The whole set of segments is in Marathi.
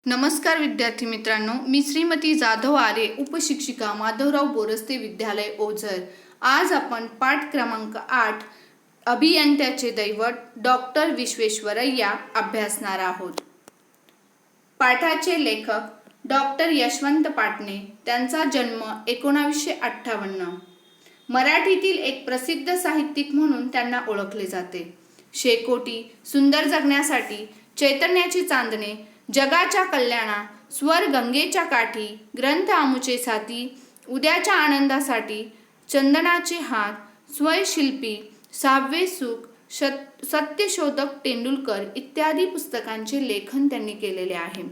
नमस्कार विद्यार्थी मित्रांनो, मी श्रीमती जाधव आरे, उपशिक्षिका माधवराव बोरस्ते विद्यालय ओझर। आज आपण पाठ क्रमांक 8 अभियंत्याचे दैवत डॉक्टर विश्वेश्वरय्या अभ्यासणार आहोत। पाठाचे लेखक डॉक्टर यशवंत पाटणे। त्यांचा जन्म 1958। मराठीतील एक प्रसिद्ध साहित्यिक म्हणून त्यांना ओळखले जाते। शेकोटी, सुंदर जगण्यासाठी, चैतन्याची चांदणे, जगाच्या कल्याणा, स्वर गंगेच्या काठी, ग्रंथ आमुचे साथी, उद्याच्या आनंदासाठी, चंदनाचे हात, स्वयंशिल्पी, 6वे सुख, सत्यशोधक तेंडुलकर इत्यादी पुस्तकांचे लेखन त्यांनी केलेले आहे।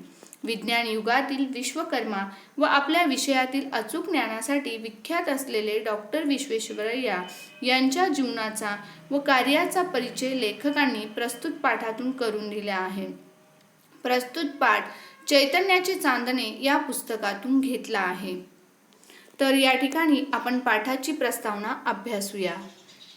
विज्ञान युगातील विश्वकर्मा व आपल्या विषयातील अचूक ज्ञानासाठी विख्यात असलेले डॉक्टर विश्वेश्वरय्या यांच्या जीवनाचा व कार्याचा परिचय लेखकांनी प्रस्तुत पाठातून करून दिला आहे। प्रस्तुत पाठ चैतन्याचे चांदणे या पुस्तकातून घेतला आहे। तर या ठिकाणी आपण पाठाची प्रस्तावना अभ्यासूया।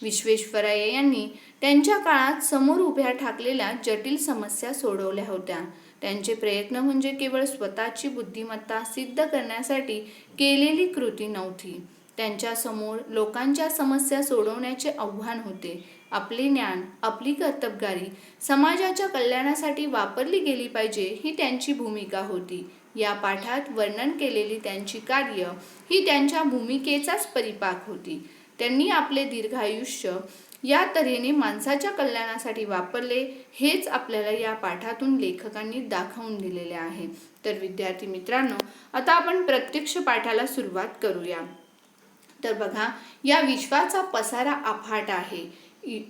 विश्वेश्वरय्या यांनी त्यांच्या काळात समोर उभ्या ठाकलेल्या जटिल समस्या सोडवल्या होत्या। त्यांचे प्रयत्न म्हणजे केवळ स्वतःची बुद्धिमत्ता सिद्ध करण्यासाठी केलेली कृती नव्हती। त्यांच्या समोर लोकांच्या समस्या सोडवण्याचे आव्हान होते। आपले ज्ञान, आपली कर्तबगारी समाजाच्या कल्याणासाठी वापरली गेली पाहिजे ही त्यांची भूमिका होती। या पाठात वर्णन केलेली त्यांची कार्य ही त्यांच्या भूमिकेचाच परिपाक होती। त्यांनी आपले दीर्घायुष्य या तऱ्हेने माणसाच्या कल्याणासाठी वापरले, हेच आपल्याला या पाठातून लेखकांनी दाखवून दिलेले आहे। तर विद्यार्थी मित्रांनो, आता आपण प्रत्यक्ष पाठाला सुरुवात करूया। तर बघा, या विश्वाचा पसारा अफाट आहे।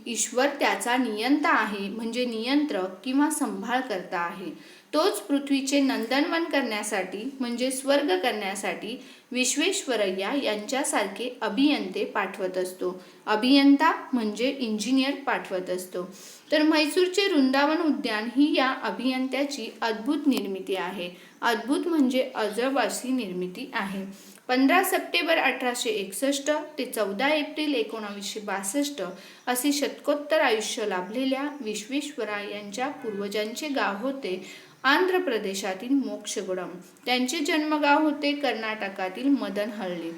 ईश्वर त्याचा नियंता आहे, म्हणजे नियंत्रक किंवा संभाळकर्ता आहे। तोच पृथ्वीचे नंदनवन करण्यासाठी म्हणजे स्वर्ग करण्यासाठी विश्वेश्वरय्या यांच्यासारखे अभियंते पाठवत असतो। अभियंता म्हणजे इंजिनियर पाठवत असतो। तर म्हैसूरचे वृंदावन उद्यान ही या अभियंत्याची अद्भुत निर्मिती आहे। अद्भुत म्हणजे अजब निर्मिती आहे। 15 सप्टेंबर 1861 ते 14 एप्रिल 1962 असे शतकोत्तर आयुष्य लाभलेल्या विश्वेश्वरय्या यांच्या पूर्वजांचे गाव होते आंध्र प्रदेशातील मोक्षगुडम। त्यांचे जन्मगाव होते कर्नाटकातील मदनहल्ली।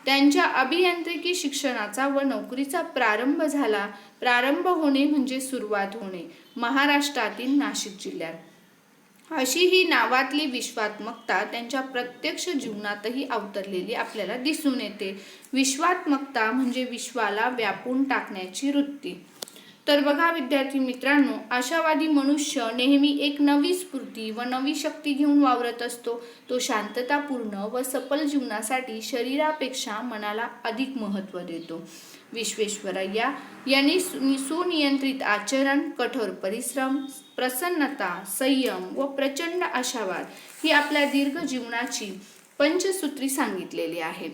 त्यांच्या अभियांत्रिकी शिक्षणाचा व नोकरीचा प्रारंभ होणे म्हणजे सुरुवात होणे महाराष्ट्रातील नाशिक जिल्ह्यात। अशी ही नावातली विश्वात्मकता त्यांच्या प्रत्यक्ष जीवनातही अवतरलेली आपल्याला दिसून येते। विश्वात्मकता म्हणजे विश्वाला व्यापून टाकण्याची वृत्ती। तर बघा विद्यार्थी मित्रांनो, आशावादी मनुष्य नेहमी एक नवी स्फूर्ती व नवी शक्ती घेऊन वावरत असतो। तो शांततापूर्ण व सफल जीवनासाठी शरीरापेक्षा मनाला अधिक महत्त्व देतो। विश्वेश्वरय्या यांनी सुनियंत्रित आचरण, कठोर परिश्रम, प्रसन्नता, संयम व प्रचंड आशावाद ही आपल्या दीर्घ जीवनाची पंचसूत्री सांगितलेली आहे।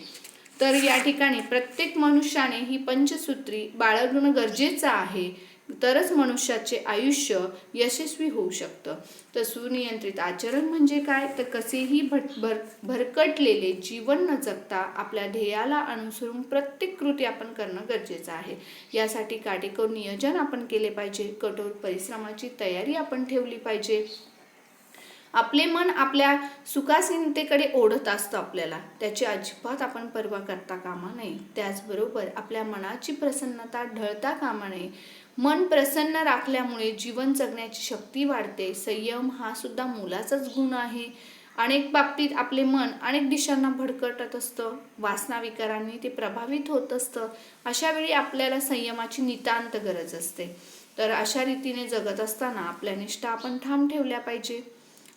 तर या ठिकाणी प्रत्येक मनुष्याने ही पंचसूत्री बाळगणं गरजेचं आहे, तरच मनुष्याचे आयुष्य यशस्वी होऊ शकतं। तर सुनियंत्रित आचरण म्हणजे काय, तर कसेही भरकटलेले जीवन न जगता आपल्या ध्येयाला अनुसरून प्रत्येक कृती आपण करणं गरजेचं आहे। यासाठी काटेकोर नियोजन आपण केले पाहिजे, कठोर परिश्रमाची तयारी आपण ठेवली पाहिजे। आपले मन आपल्या सुखासीनतेकडे ओढत असतं आपल्याला, त्याची अजिबात आपण पर्वा करता कामा नये। त्याचबरोबर आपल्या मनाची प्रसन्नता ढळता कामा नये। मन प्रसन्न राखल्यामुळे जीवन जगण्याची शक्ती वाढते। संयम हा सुद्धा मोलाचाच गुण आहे। अनेक बाबतीत आपले मन अनेक दिशांना भरकटत असतं, वासना विकारांनी ते प्रभावित होत असतं। अशा वेळी आपल्याला संयमाची नितांत गरज असते। तर अशा रीतीने जगत असताना आपल्या निष्ठा आपण ठाम ठेवल्या पाहिजे।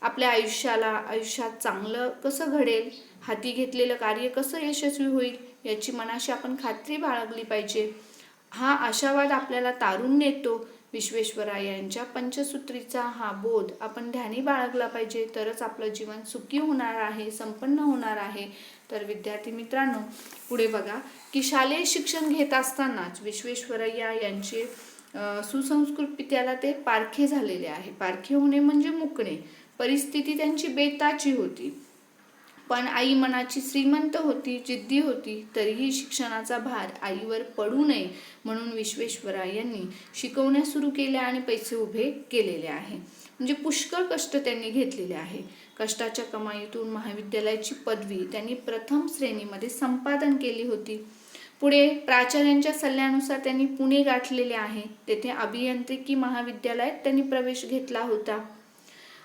आपल्या आयुष्यात चांगलं कसं घडेल, हाती घेतलेलं कार्य कसं यशस्वी होईल याची मनाशी आपण खात्री बाळगली पाहिजे। हा आशावाद आपल्याला तारून नेतो। विश्वेश्वरय्या यांच्या पंचसूत्रीचा हा बोध आपण ध्यानी बाळगला पाहिजे, तरच आपलं जीवन सुखी होणार आहे, संपन्न होणार आहे। तर विद्यार्थी मित्रांनो, पुढे बघा की शालेय शिक्षण घेत असतानाच विश्वेश्वरय्या यांचे सुसंस्कृत पित्याला ते पारखे झालेले आहे। पारखे होणे म्हणजे मुकणे। परिस्थिती त्यांची बेताची होती, पण आई मनाची श्रीमंत होती, जिद्दी होती। तरीही शिक्षणाचा भार आईवर पडू नये म्हणून विश्वेश्वरय्या यांनी शिकवण्या सुरू केल्या आणि पैसे उभे केलेले आहे। म्हणजे पुष्कळ कष्ट त्यांनी घेतलेले आहे. कष्टाच्या कमाईतून महाविद्यालयाची पदवी त्यांनी प्रथम श्रेणीमध्ये संपादन केली होती. पुढे प्राचार्यांच्या सल्ल्यानुसार त्यांनी पुणे गाठलेले आहे. तेथे अभियांत्रिकी महाविद्यालयात त्यांनी प्रवेश घेतला होता.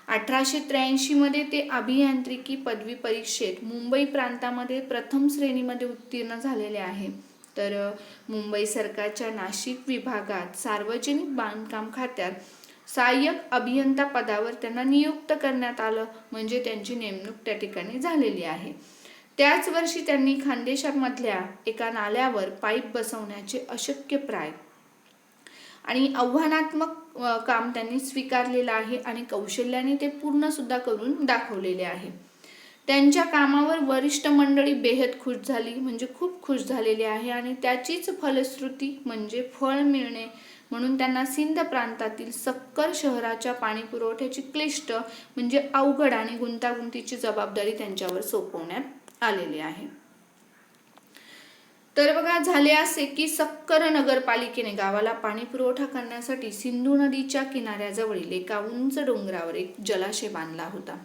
1883 मध्ये ते अभियांत्रिकी पदवी परीक्षेत मुंबई प्रांतामध्ये प्रथम श्रेणीमध्ये उत्तीर्ण झालेले आहे. तर मुंबई सरकारच्या नाशिक विभागात सार्वजनिक बांधकाम खात्यात सहाय्यक अभियंता पदावर त्यांना नियुक्त करण्यात आलं, म्हणजे त्यांची नेमणूक त्या ठिकाणी झालेली आहे. त्याच वर्षी त्यांनी खानदेशामधल्या एका नाल्यावर पाईप बसवण्याचे अशक्यप्राय आणि आव्हानात्मक काम त्यांनी स्वीकारलेलं आहे आणि कौशल्याने ते पूर्ण सुद्धा करून दाखवलेले आहे. त्यांच्या कामावर वरिष्ठ मंडळी बेहद खुश झाली, म्हणजे खूप खुश झालेली आहे आणि त्याचीच फलश्रुती म्हणजे फळ मिळणे म्हणून त्यांना सिंध प्रांतातील सक्कर शहराच्या पाणी पुरवठ्याची क्लिष्ट म्हणजे अवघड आणि गुंतागुंतीची जबाबदारी त्यांच्यावर सोपवण्यात आलेली आहे. तर बघा, झाले असे की सक्कर नगरपालिकेने गावाला पाणी पुरवठा करण्यासाठी सिंधू नदीच्या किनाऱ्याजवळील एका उंच डोंगरावर एक जलाशय बांधला होता.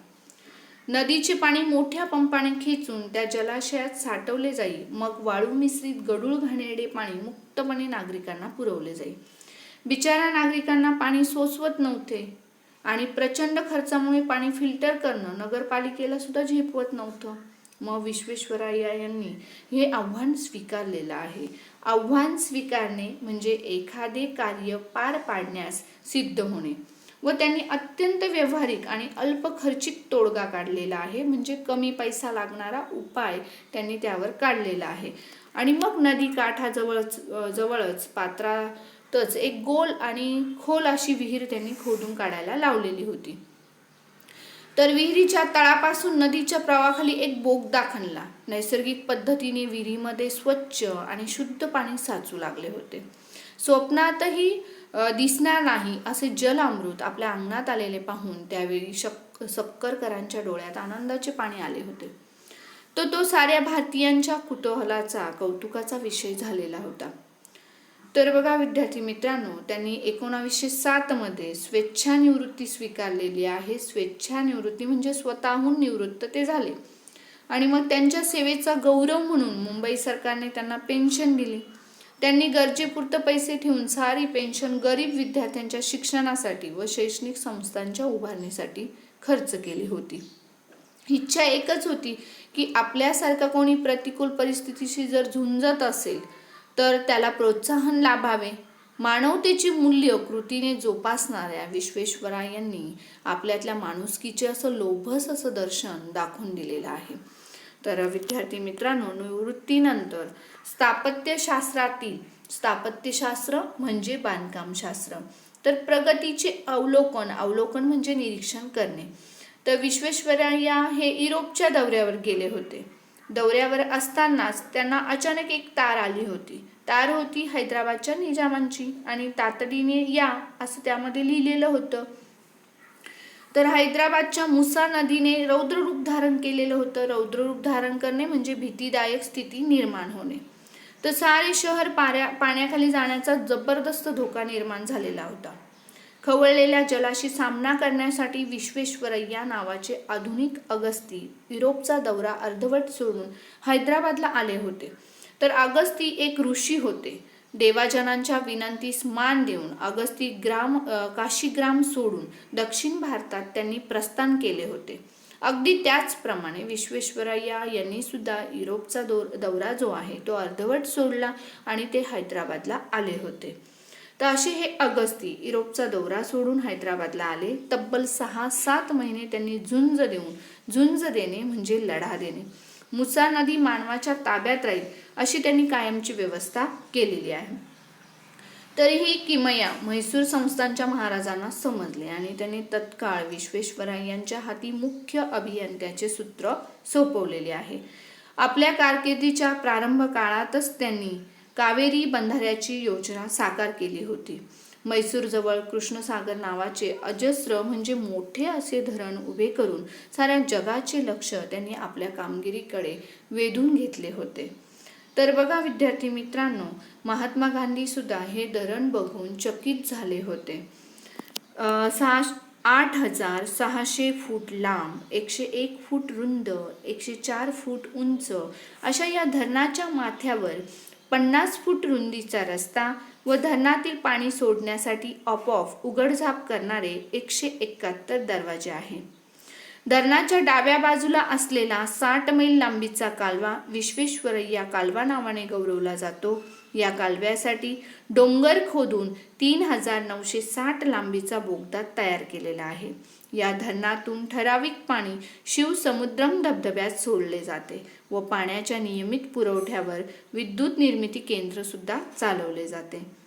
नदीचे पाणी मोठ्या पंपाने खेचून त्या जलाशयात साठवले जाई, मग वाळू मिश्रित गढूळ घाणेरडे पाणी मुक्तपणे नागरिकांना पुरवले जाई. बिचारा नागरिकांना पाणी सोसवत नव्हते आणि प्रचंड खर्चामुळे पाणी फिल्टर करणं नगरपालिकेला सुद्धा झेपवत नव्हतं. मग विश्वेश्वरय्या यांनी हे आव्हान स्वीकारलेलं आहे. आव्हान स्वीकारणे म्हणजे एखादे कार्य पार पाडण्यास सिद्ध होणे व त्यांनी अत्यंत व्यावहारिक आणि अल्प खर्चिक तोडगा काढलेला आहे, म्हणजे कमी पैसा लागणारा उपाय त्यांनी त्यावर काढलेला आहे. आणि मग नदी काठाजवळच पात्रातच एक गोल आणि खोल अशी विहीर त्यांनी खोदून काढायला लावलेली होती. तर विहिरीच्या तळापासून नदीच्या प्रवाहाखाली एक बोगदा खणला. नैसर्गिक पद्धतीने विहिरीमध्ये स्वच्छ आणि शुद्ध पाणी साचू लागले होते. स्वप्नातही दिसणार नाही असे जल अमृत आपल्या अंगणात आलेले पाहून त्यावेळी सक्करकरांच्या डोळ्यात आनंदाचे पाणी आले होते. तो साऱ्या भारतीयांच्या कुतूहलाचा कौतुकाचा विषय झालेला होता. तर बघा विद्यार्थी मित्रांनो, त्यांनी 1907 मध्ये स्वेच्छानिवृत्ती स्वीकारलेली आहे. स्वेच्छानिवृत्ती म्हणजे स्वतःहून निवृत्त ते झाले आणि मग त्यांच्या सेवेचा गौरव म्हणून मुंबई सरकारने त्यांना पेन्शन दिली. त्यांनी गरजेपुरतं पैसे ठेवून सारी पेन्शन गरीब विद्यार्थ्यांच्या शिक्षणासाठी व शैक्षणिक संस्थांच्या उभारणीसाठी खर्च केली होती. इच्छा एकच होती की आपल्यासारखा कोणी प्रतिकूल परिस्थितीशी जर झुंजत असेल तर त्याला प्रोत्साहन लाभावे. मानवतेची मूल्य कृतीने जोपासणाऱ्या विश्वेश्वरय्यांनी आपल्यातल्या माणुसकीचे असं लोभस असं दर्शन दाखवून दिलेलं आहे. तर विद्यार्थी मित्रांनो, निवृत्तीनंतर स्थापत्यशास्त्र म्हणजे बांधकामशास्त्र, तर प्रगतीचे अवलोकन म्हणजे निरीक्षण करणे. तर विश्वेश्वरय्या हे युरोपच्या दौऱ्यावर गेले होते. दौऱ्यावर असतानाच त्यांना अचानक एक तार आली होती. तार होती हैदराबादच्या निजामांची आणि तातडीने या असं त्यामध्ये लिहिलेलं होतं. तर हैदराबादच्या मुसा नदीने रौद्ररूप धारण केलेलं होतं. रौद्ररूप धारण करणे म्हणजे भीतीदायक स्थिती निर्माण होणे. तर सारे शहर पाण्याखाली जाण्याचा जबरदस्त धोका निर्माण झालेला होता. खवळलेल्या जलाशी सामना करण्यासाठी विश्वेश्वरय्या नावाचे आधुनिक अगस्ती युरोपचा दौरा अर्धवट सोडून हैदराबादला आले होते. तर अगस्ती एक ऋषी होते. देवाजनांच्या विनंतीस मान देऊन अगस्ती काशीग्राम सोडून दक्षिण भारतात त्यांनी प्रस्थान केले होते. अगदी त्याचप्रमाणे विश्वेश्वरय्या यांनी सुद्धा युरोपचा दौरा जो आहे तो अर्धवट सोडला आणि ते हैदराबादला आले होते. तर असे हे अगस्ती युरोपचा दौरा सोडून हैदराबादला आले. तब्बल 6-7 महिने त्यांनी झुंज देणे म्हणजे लढा देणे. मुसा नदी मानवाच्या ताब्यात राहील अशी त्यांनी कायमची व्यवस्था केलेली आहे. तरीही किमया म्हैसूर संस्थानच्या महाराजांना समजले आणि त्यांनी तत्काळ विश्वेश्वरय्यांच्या हाती मुख्य अभियंत्याचे सूत्र सोपवलेले आहे. आपल्या कारकिर्दीच्या प्रारंभ काळातच त्यांनी कावेरी बंधाऱ्याची योजना साकार केली होती. म्हैसूरजवळ कृष्णसागर नावाचे अजस्र म्हणजे मोठे असे धरण उभे करून साऱ्या जगाचे लक्ष त्यांनी आपल्या कामगिरीकडे वेधून घेतले होते. तर बघा विद्यार्थी मित्रांनो, महात्मा गांधी सुद्धा हे धरण बघून चकित झाले होते. 8,600 फूट लांब, 101 फूट रुंद, 104 फूट उंच अशा या धरणाच्या माथ्यावर 50 फूट रुंदीचा रस्ता व धरणातील पाणी सोडण्यासाठी आपोआप उघडझाप करणारे 171 दरवाजे आहे. धरणाच्या डाव्या बाजूला असलेला 60 मैल लांबीचा कालवा विश्वेश्वरय्या कालवा नावाने गौरवला जातो. या कालव्यासाठी डोंगर खोदून 3,960 लांबीचा बोगदा तयार केलेला आहे. या धरणातून ठराविक पाणी शिवसमुद्रम धबधब्यात सोडले जाते व पाण्याच्या नियमित पुरवठ्यावर विद्युत निर्मिती केंद्र सुद्धा चालवले जाते.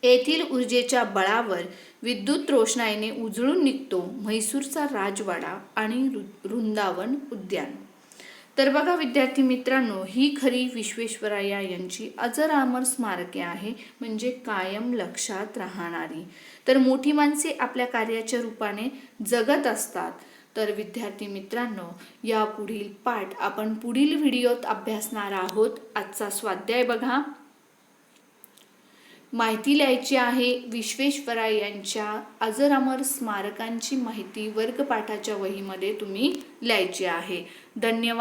येथील ऊर्जेच्या बळावर विद्युत रोषणाईने उजळून निघतो म्हैसूरचा राजवाडा आणि वृंदावन उद्यान. तर बघा विद्यार्थी मित्रांनो, ही खरी विश्वेश्वरय्या यांची अजर अमर स्मारके आहे, म्हणजे कायम लक्षात राहणारी. तर मोठी माणसे आपल्या कार्याच्या रूपाने जगत असतात. तर विद्यार्थी मित्रांनो, या पुढील पाठ आपण पुढील व्हिडिओत अभ्यासणार आहोत. आजचा स्वाध्याय बघा. माहिती लिहायची आहे विश्वेश्वरय्यांच्या अजर अमर स्मारकांची माहिती वर्गपाठाच्या वहीमध्ये तुम्ही लिहायची आहे. धन्यवाद.